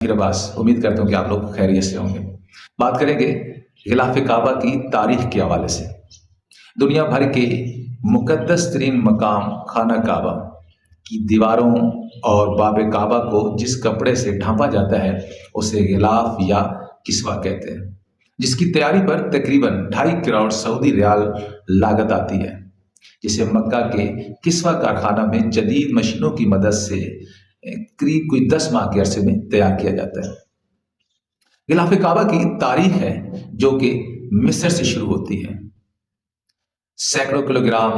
میرے پاس امید کرتا ہوں کہ آپ لوگ خیریت سے ہوں گے۔ بات کریں گے غلاف کعبہ کی تاریخ کے حوالے سے۔ دنیا بھر کے مقدس ترین مقام خانہ کعبہ کی دیواروں اور باب کعبہ کو جس کپڑے سے ڈھانپا جاتا ہے اسے غلاف یا کسوہ کہتے ہیں، جس کی تیاری پر تقریباً 2.5 کروڑ سعودی ریال لاگت آتی ہے، جسے مکہ کے کسوہ کارخانہ میں جدید مشینوں کی مدد سے قریب کوئی 10 ماہ کے عرصے میں تیار کیا جاتا ہے۔ غلاف کعبہ کی تاریخ ہے جو کہ مصر سے شروع ہوتی ہے۔ سینکڑوں کلو گرام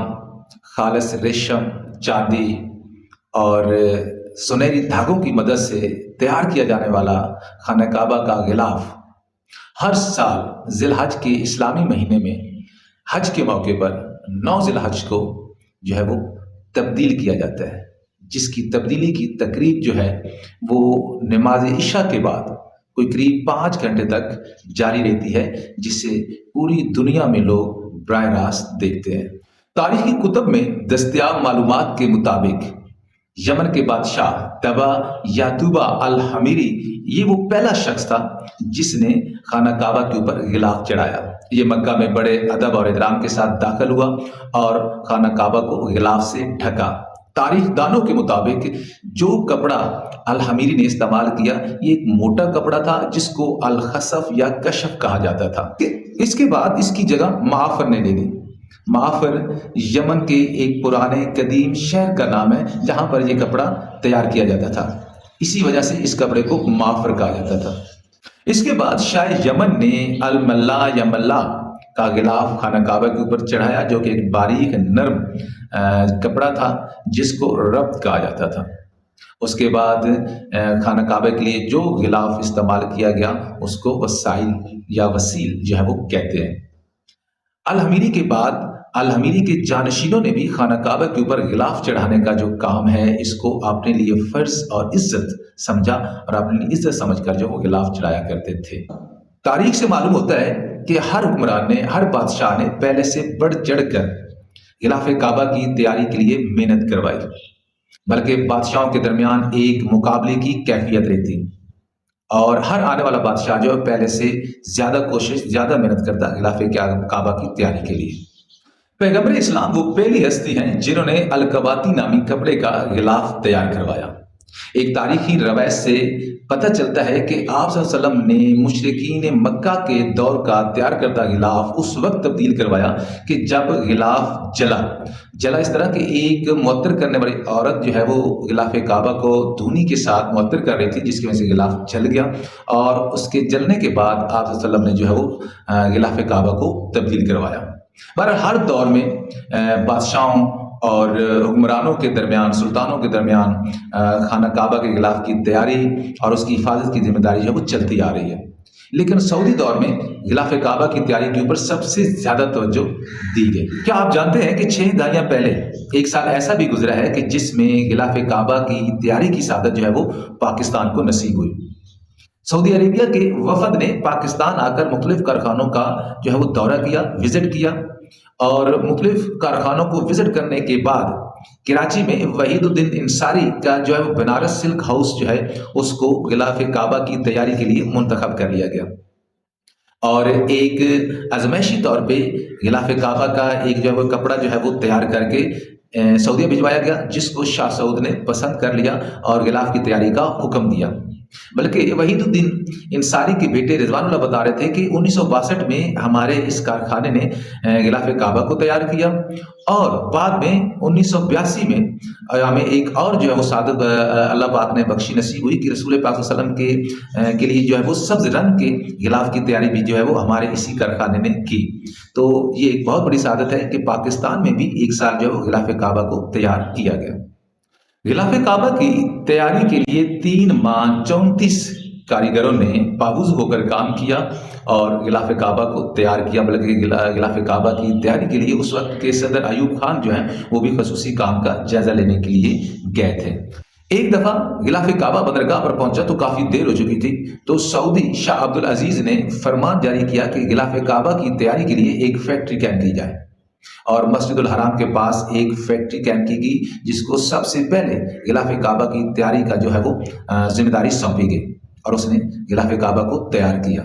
خالص ریشم، چاندی اور سنہری دھاگوں کی مدد سے تیار کیا جانے والا خانہ کعبہ کا غلاف ہر سال ذی الحج کے اسلامی مہینے میں حج کے موقع پر 9 ذی الحج کو جو ہے وہ تبدیل کیا جاتا ہے، جس کی تبدیلی کی تقریب جو ہے وہ نماز عشاء کے بعد کوئی قریب 5 گھنٹے تک جاری رہتی ہے، جسے پوری دنیا میں لوگ براہ راست دیکھتے ہیں۔ تاریخی کتب میں دستیاب معلومات کے مطابق یمن کے بادشاہ تبا یاتوبہ الحمیری یہ وہ پہلا شخص تھا جس نے خانہ کعبہ کے اوپر غلاف چڑھایا۔ یہ مکہ میں بڑے ادب اور احترام کے ساتھ داخل ہوا اور خانہ کعبہ کو غلاف سے ڈھکا۔ تاریخ دانوں کے مطابق جو کپڑا الحمیری نے استعمال کیا یہ ایک موٹا کپڑا تھا جس کو الخصف یا کشف کہا جاتا تھا۔ اس کے بعد اس کی جگہ معافر نے لے لی۔ معافر یمن کے ایک پرانے قدیم شہر کا نام ہے جہاں پر یہ کپڑا تیار کیا جاتا تھا، اسی وجہ سے اس کپڑے کو معافر کہا جاتا تھا۔ اس کے بعد شاہ یمن نے الملا یا ملا کا غلاف خانہ کعبہ کے اوپر چڑھایا، جو کہ ایک باریک نرم کپڑا تھا جس کو ربط کہا جاتا تھا۔ اس کے بعد خانہ کعبہ کے لیے جو غلاف استعمال کیا گیا اس کو وسائل یا وسیل جو ہے وہ کہتے ہیں۔ الحمیری کے بعد الحمیری کے جانشینوں نے بھی خانہ کعبہ کے اوپر غلاف چڑھانے کا جو کام ہے اس کو اپنے لیے فرض اور عزت سمجھا اور اپنے لیے عزت سمجھ کر جو وہ غلاف چڑھایا کرتے تھے۔ تاریخ سے معلوم ہوتا ہے کہ ہر حکمران نے، ہر بادشاہ نے پہلے سے بڑھ چڑھ کر غلاف کعبہ کی تیاری کے لیے محنت کروائی، بلکہ بادشاہوں کے درمیان ایک مقابلے کی کیفیت رہتی اور ہر آنے والا بادشاہ جو پہلے سے زیادہ کوشش، زیادہ محنت کرتا غلاف کعبہ کی تیاری کے لیے۔ پیغمبر اسلام وہ پہلی ہستی ہیں جنہوں نے القباتی نامی کپڑے کا غلاف تیار کروایا۔ ایک تاریخی روایت سے پتہ چلتا ہے کہ آپ صلی اللہ علیہ وسلم نے مشرکین مکہ کے دور کا تیار کردہ غلاف اس وقت تبدیل کروایا کہ جب غلاف جلا اس طرح کہ ایک معطر کرنے والی عورت جو ہے وہ غلاف کعبہ کو دھونی کے ساتھ معطر کر رہی تھی، جس کی وجہ سے غلاف جل گیا اور اس کے جلنے کے بعد آپ صلی اللہ علیہ وسلم نے جو ہے وہ غلاف کعبہ کو تبدیل کروایا۔ بہرحال ہر دور میں بادشاہوں اور حکمرانوں کے درمیان، سلطانوں کے درمیان خانہ کعبہ کے غلاف کی تیاری اور اس کی حفاظت کی ذمہ داری جو ہے وہ چلتی آ رہی ہے، لیکن سعودی دور میں غلاف کعبہ کی تیاری کے اوپر سب سے زیادہ توجہ دی گئی۔ کیا آپ جانتے ہیں کہ 6 دہائیاں پہلے ایک سال ایسا بھی گزرا ہے کہ جس میں غلاف کعبہ کی تیاری کی سعادت جو ہے وہ پاکستان کو نصیب ہوئی؟ سعودی عربیہ کے وفد نے پاکستان آ کر مختلف کارخانوں کا جو ہے وہ دورہ کیا، وزٹ کیا، اور مختلف کارخانوں کو وزٹ کرنے کے بعد کراچی میں وحید الدین انصاری کا جو ہے وہ بنارس سلک ہاؤس جو ہے اس کو غلاف کعبہ کی تیاری کے لیے منتخب کر لیا گیا اور ایک ازمائشی طور پہ غلاف کعبہ کا ایک جو ہے وہ کپڑا جو ہے وہ تیار کر کے سعودیہ بھجوایا گیا، جس کو شاہ سعود نے پسند کر لیا اور غلاف کی تیاری کا حکم دیا۔ بلکہ وحید الدین انصاری کے بیٹے رضوان اللہ بتا رہے تھے کہ 1962 میں ہمارے اس کارخانے نے غلاف کعبہ کو تیار کیا اور بعد میں 1982 میں ہمیں ایک اور جو ہے وہ سعادت اللہ پاک نے بخشی نصیب ہوئی کہ رسول پاک صلی اللہ علیہ وسلم کے لیے جو ہے وہ سبز رنگ کے غلاف کی تیاری بھی جو ہے وہ ہمارے اسی کارخانے نے کی۔ تو یہ ایک بہت بڑی سعادت ہے کہ پاکستان میں بھی ایک سال جو ہے وہ غلاف کعبہ کو تیار کیا گیا۔ غلاف کعبہ کی تیاری کے لیے 3 ماہ 34 کاریگروں نے پابوز ہو کر کام کیا اور غلاف کعبہ کو تیار کیا، بلکہ غلاف کعبہ کی تیاری کے لیے اس وقت کے صدر ایوب خان جو ہیں وہ بھی خصوصی کام کا جائزہ لینے کے لیے گئے تھے۔ ایک دفعہ غلاف کعبہ بندرگاہ پر پہنچا تو کافی دیر ہو چکی تھی، تو سعودی شاہ عبدالعزیز نے فرمان جاری کیا کہ غلاف کعبہ کی تیاری کے لیے ایک فیکٹری قائم کی جائے اور مسجد الحرام کے پاس ایک فیکٹری قائم کی گئی جس کو سب سے پہلے غلاف کعبہ کی تیاری کا جو ہے وہ ذمہ داری سونپی گئی۔ اور اس نے غلاف کعبہ کو تیار کیا۔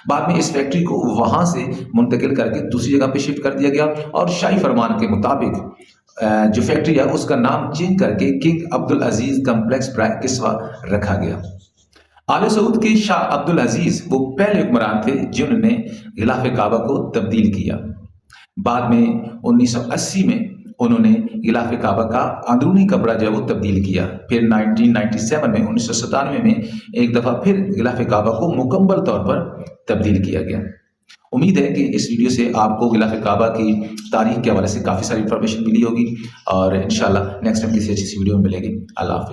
بعد میں اس فیکٹری کو وہاں سے منتقل کر کے دوسری جگہ پہ شفٹ کر دیا گیا اور شاہی فرمان کے مطابق جو فیکٹری ہے اس کا نام چینج کر کے کنگ عبدالعزیز کمپلیکس برائے کسوہ رکھا گیا۔ آل سعود کے شاہ عبدالعزیز وہ پہلے حکمران تھے جنہوں نے غلاف کعبہ کو تبدیل کیا۔ بعد میں 1980 میں انہوں نے غلاف کعبہ کا اندرونی کپڑا جو ہے وہ تبدیل کیا۔ پھر 1997 میں 1997 میں ایک دفعہ پھر غلاف کعبہ کو مکمل طور پر تبدیل کیا گیا۔ امید ہے کہ اس ویڈیو سے آپ کو غلاف کعبہ کی تاریخ کے حوالے سے کافی ساری انفارمیشن ملی ہوگی، اور انشاءاللہ نیکسٹ ٹائم کسی اچھی سی ویڈیو میں ملے گی۔ اللہ حافظ۔